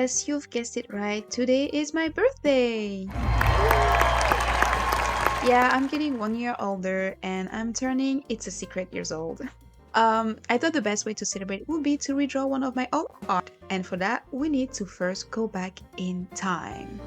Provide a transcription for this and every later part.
Yes, you've guessed it right. Today is my birthday. Yeah, I'm getting 1 year older and I'm turning It's a Secret years old. I thought the best way to celebrate would be to redraw one of my old art, and for that, we need to first go back in time.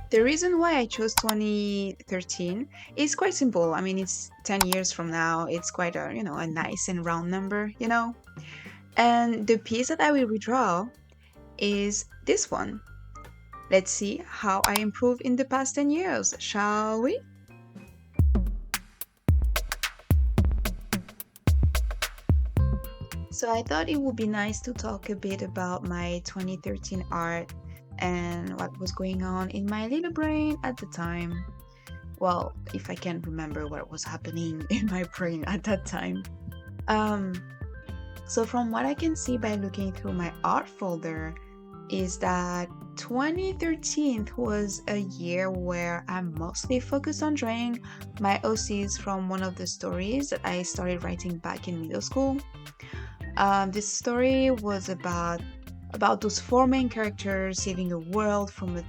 The reason why I chose 2013 is quite simple. I mean, it's 10 years from now. It's quite a nice and round number. And the piece that I will redraw is this one. Let's see how I improved in the past 10 years, shall we? So I thought it would be nice to talk a bit about my 2013 art and what was going on in my little brain at the time. Well, if I can remember what was happening in my brain at that time. Um, so from what I can see by looking through my art folder is that 2013 was a year where I mostly focused on drawing my OCs from one of the stories that I started writing back in middle school. This story was about those four main characters saving a world from a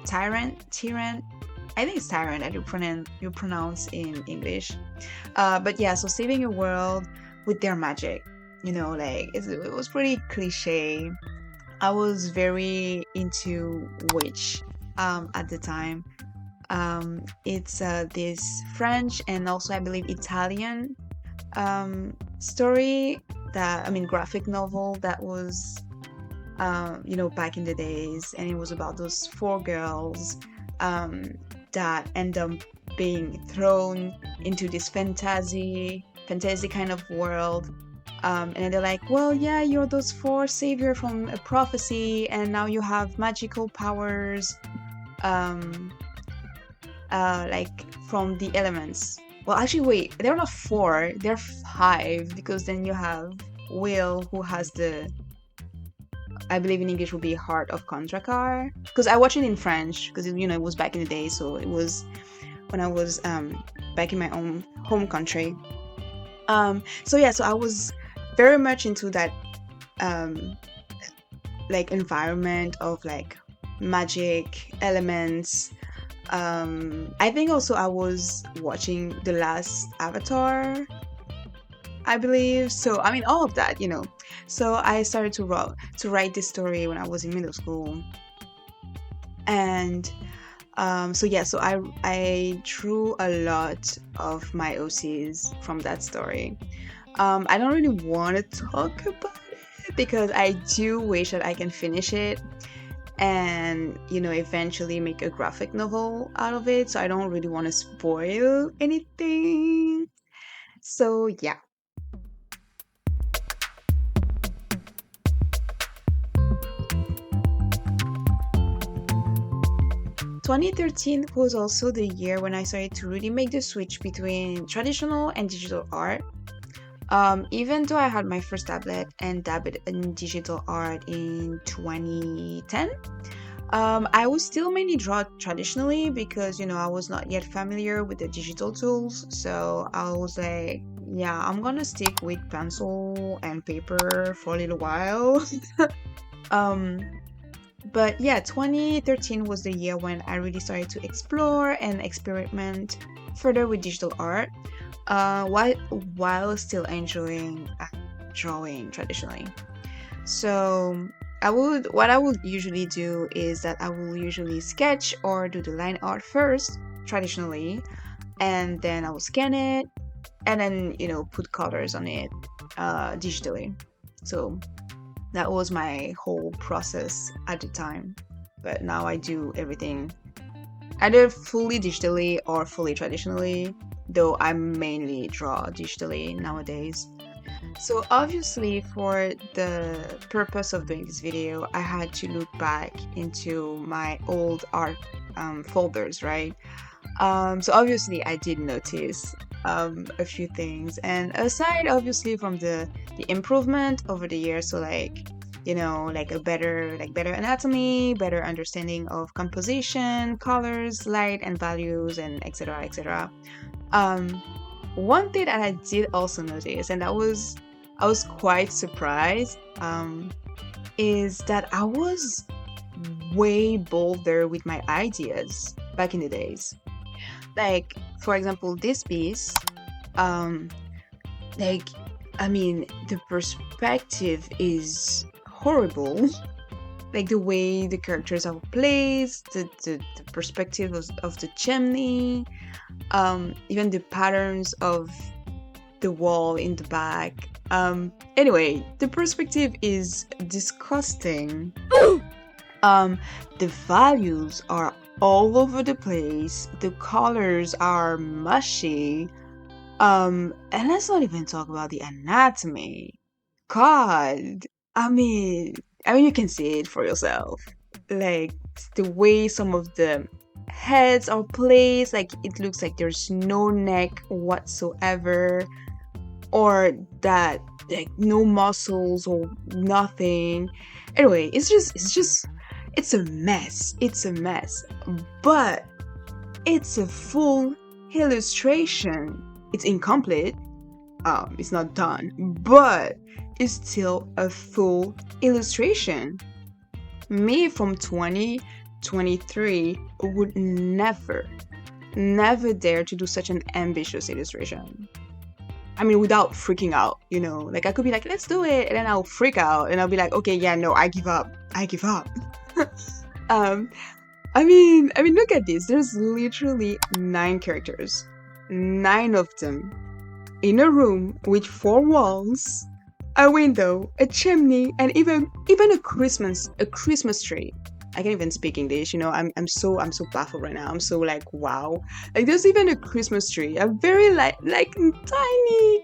tyrant. I think it's tyrant that you pronounce in English. But yeah, so saving a world with their magic. It was pretty cliche. I was very into witch at the time. It's this French and also I believe Italian story graphic novel that was back in the days, and it was about those four girls that end up being thrown into this fantasy kind of world. And then they're like, well, yeah, you're those four savior from a prophecy, and now you have magical powers, like from the elements. Well, actually, wait, they're not four, they're five, because then you have Will, who has I believe in English would be Heart of Contracar. Because I watched it in French, because it was back in the day, so it was when I was back in my own home country. So I was very much into that environment of magic elements. I think also I was watching The Last Avatar, I believe. So all of that. So I started to write this story when I was in middle school, and so I drew a lot of my OCs from that story. I don't really want to talk about it because I do wish that I can finish it and eventually make a graphic novel out of it, so I don't really want to spoil anything. So yeah. "2013 was also the year when I started to really make the switch between traditional and digital art. Even though I had my first tablet and dabbled in digital art in 2010, I would still mainly draw traditionally because I was not yet familiar with the digital tools. So I was like, yeah, I'm gonna stick with pencil and paper for a little while. But yeah, 2013 was the year when I really started to explore and experiment further with digital art, while still enjoying drawing traditionally. So what I would usually do is that I will usually sketch or do the line art first traditionally, and then I will scan it and then put colors on it digitally. So that was my whole process at the time. But now I do everything either fully digitally or fully traditionally, though I mainly draw digitally nowadays. So obviously, for the purpose of doing this video, I had to look back into my old art folders, right? So obviously I did notice a few things, and aside obviously from the improvement over the years, so a better anatomy, better understanding of composition, colors, light and values, and etc. etc. One thing that I did also notice, and I was quite surprised, is that I was way bolder with my ideas back in the days. Like, for example, this piece, um, like, I mean, the perspective is horrible. Like the way the characters are placed, the perspective of the chimney, even the patterns of the wall in the back. Anyway, the perspective is disgusting. Um, the values are all over the place. The colors are mushy. And let's not even talk about the anatomy. God, I mean, you can see it for yourself. Like the way some of the heads are placed, like it looks like there's no neck whatsoever, or that like no muscles or nothing. Anyway, it's a mess. It's a mess. But it's a full illustration. It's incomplete. It's not done, but it's still a full illustration. Me from 2023 would never dare to do such an ambitious illustration. I mean, without freaking out, like I could be like, let's do it. And then I'll freak out and I'll be like, okay, yeah, no, I give up. um, look at this. There's literally 9 characters, 9 of them in a room with 4 walls, a window, a chimney, and even a Christmas tree. I can't even speak English, I'm so baffled right now. I'm so like, wow. Like there's even a Christmas tree, a very like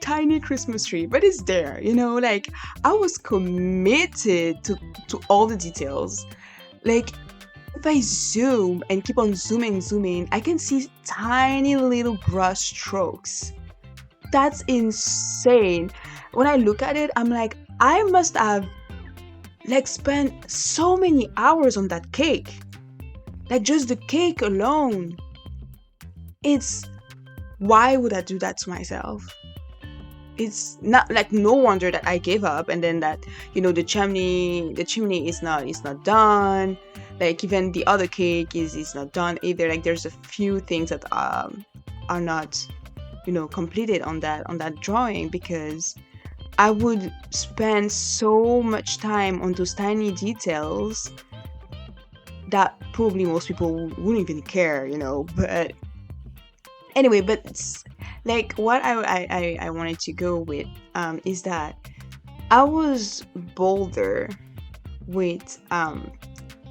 tiny Christmas tree, but it's there, like I was committed to all the details. Like if I zoom and keep on zooming, I can see tiny little brush strokes. That's insane. When I look at it, I'm like, I must have like spent so many hours on that cake. Like just the cake alone. Why would I do that to myself? It's not like, no wonder that I gave up, and then that, the chimney is not done. Like even the other cake is not done either. Like there's a few things that are not completed on that drawing, because I would spend so much time on those tiny details that probably most people wouldn't even care, but anyway. But it's like what I wanted to go with is that I was bolder with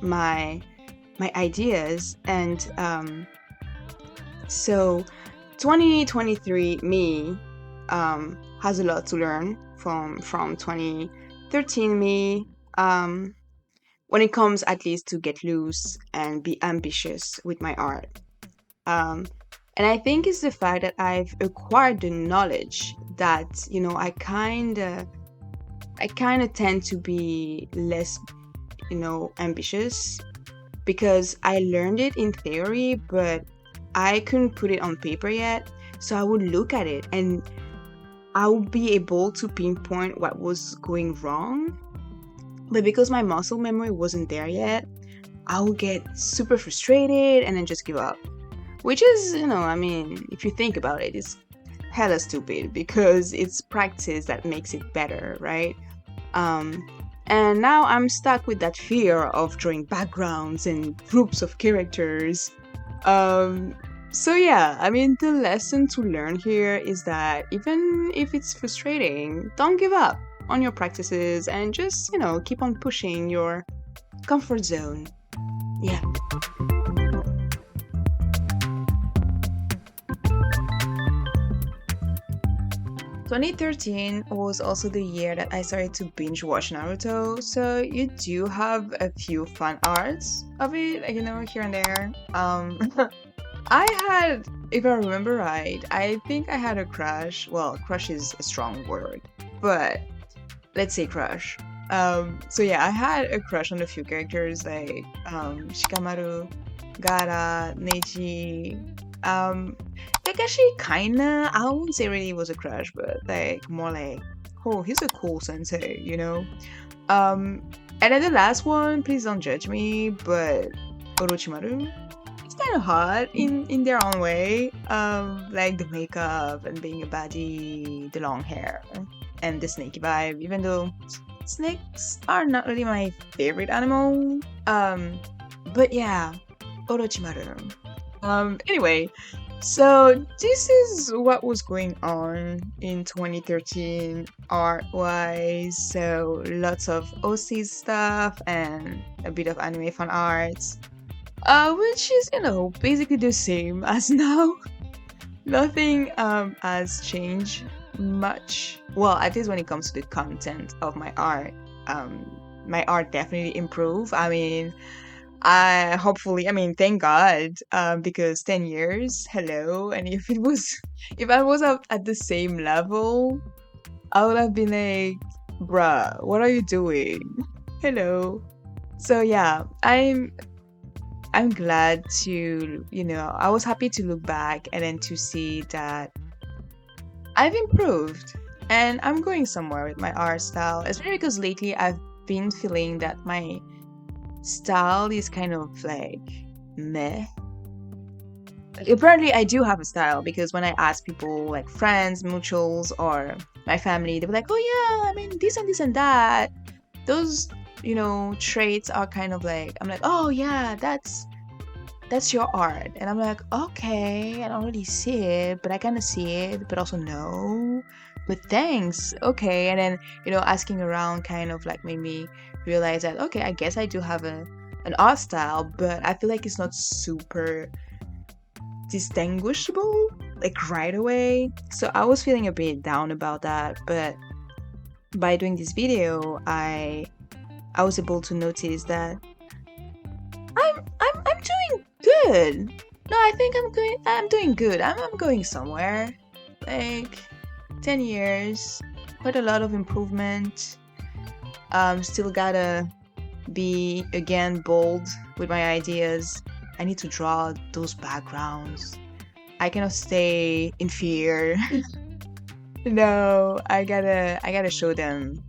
my ideas, and so 2023 me has a lot to learn from 2013 me, when it comes at least to get loose and be ambitious with my art. And I think it's the fact that I've acquired the knowledge that I kind of tend to be less ambitious, because I learned it in theory, but I couldn't put it on paper yet. So I would look at it and I would be able to pinpoint what was going wrong. But because my muscle memory wasn't there yet, I would get super frustrated and then just give up. Which is, if you think about it, it's hella stupid, because it's practice that makes it better, right? And now I'm stuck with that fear of drawing backgrounds and groups of characters. So yeah, the lesson to learn here is that even if it's frustrating, don't give up on your practices and just, keep on pushing your comfort zone. Yeah. "2013 was also the year that I started to binge watch Naruto, so you do have a few fan arts of it, here and there. I had, if I remember right, I think I had a crush. Well, crush is a strong word, but let's say crush. So yeah, I had a crush on a few characters like Shikamaru, Gaara, Neji. Like actually kinda, I wouldn't say really was a crush, but like more like, oh, he's a cool sensei, And then the last one, please don't judge me, but Orochimaru, it's kind of hot in their own way. Like the makeup and being a baddie, the long hair, and the snaky vibe. Even though snakes are not really my favorite animal. But yeah, Orochimaru. Anyway, so this is what was going on in 2013 art-wise. So lots of OC stuff and a bit of anime fan arts. Which is, basically the same as now. Nothing has changed much. Well, at least when it comes to the content of my art. My art definitely improved. I mean, thank God, because 10 years, hello, and if I was up at the same level, I would have been like, bruh, what are you doing? Hello. So yeah, I'm glad to, I was happy to look back and then to see that I've improved and I'm going somewhere with my art style, especially because lately I've been feeling that my style is kind of like meh. Apparently, I do have a style because when I ask people, like friends, mutuals, or my family, they were like, "Oh yeah, I mean this and this and that." Those, traits are kind of like I'm like, "Oh yeah, that's your art," and I'm like, "Okay, I don't really see it, but I kind of see it, but also no." But thanks, okay. And then asking around kind of like made me realize that okay, I guess I do have an art style, but I feel like it's not super distinguishable like right away. So I was feeling a bit down about that, but by doing this video, I was able to notice that I'm doing good. No, I think I'm doing good. I'm going somewhere. Like 10 years, quite a lot of improvement. Still gotta be again bold with my ideas. I need to draw those backgrounds. I cannot stay in fear. No, I gotta show them.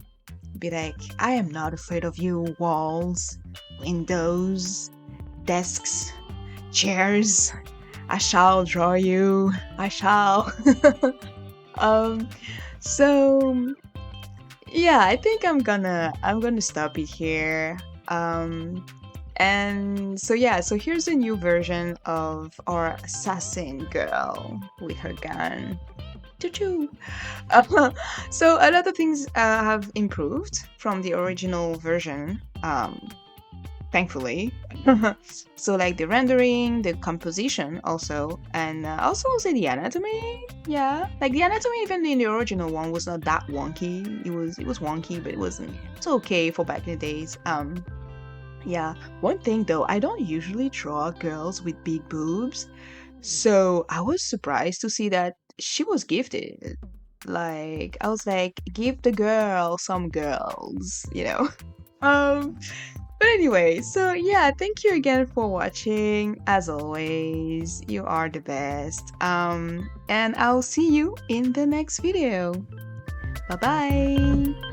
Be like, I am not afraid of you, walls, windows, desks, chairs. I shall draw you. I shall. So yeah, I think I'm gonna stop it here. And so yeah, so here's a new version of our assassin girl with her gun. Choo-choo. So a lot of things have improved from the original version, thankfully. So like the rendering, the composition also, and also I'll say the anatomy. Yeah, like the anatomy even in the original one was not that wonky. It was wonky, but it's okay for back in the days. Yeah, one thing though, I don't usually draw girls with big boobs, so I was surprised to see that she was gifted. Like, I was like, give the girl some girls, Um, but anyway, so yeah, thank you again for watching. As always, you are the best. And I'll see you in the next video. Bye bye.